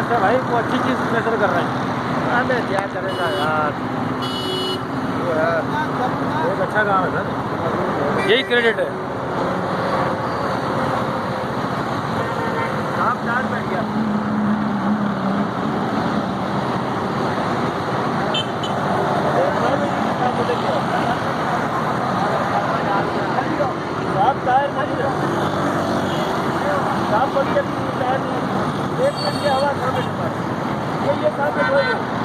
अच्छा भाई वो अच्छी चीज़ नजर कर रहे हैं। अरे क्या करेगा यार, वो है। बहुत अच्छा काम है सर, यही क्रेडिट है। आप चार्ज बैठ गया। आप टायर नहीं है, आप बन के टायर नहीं, 1 मिनट की हवा 3 मिनट पर ये काम है।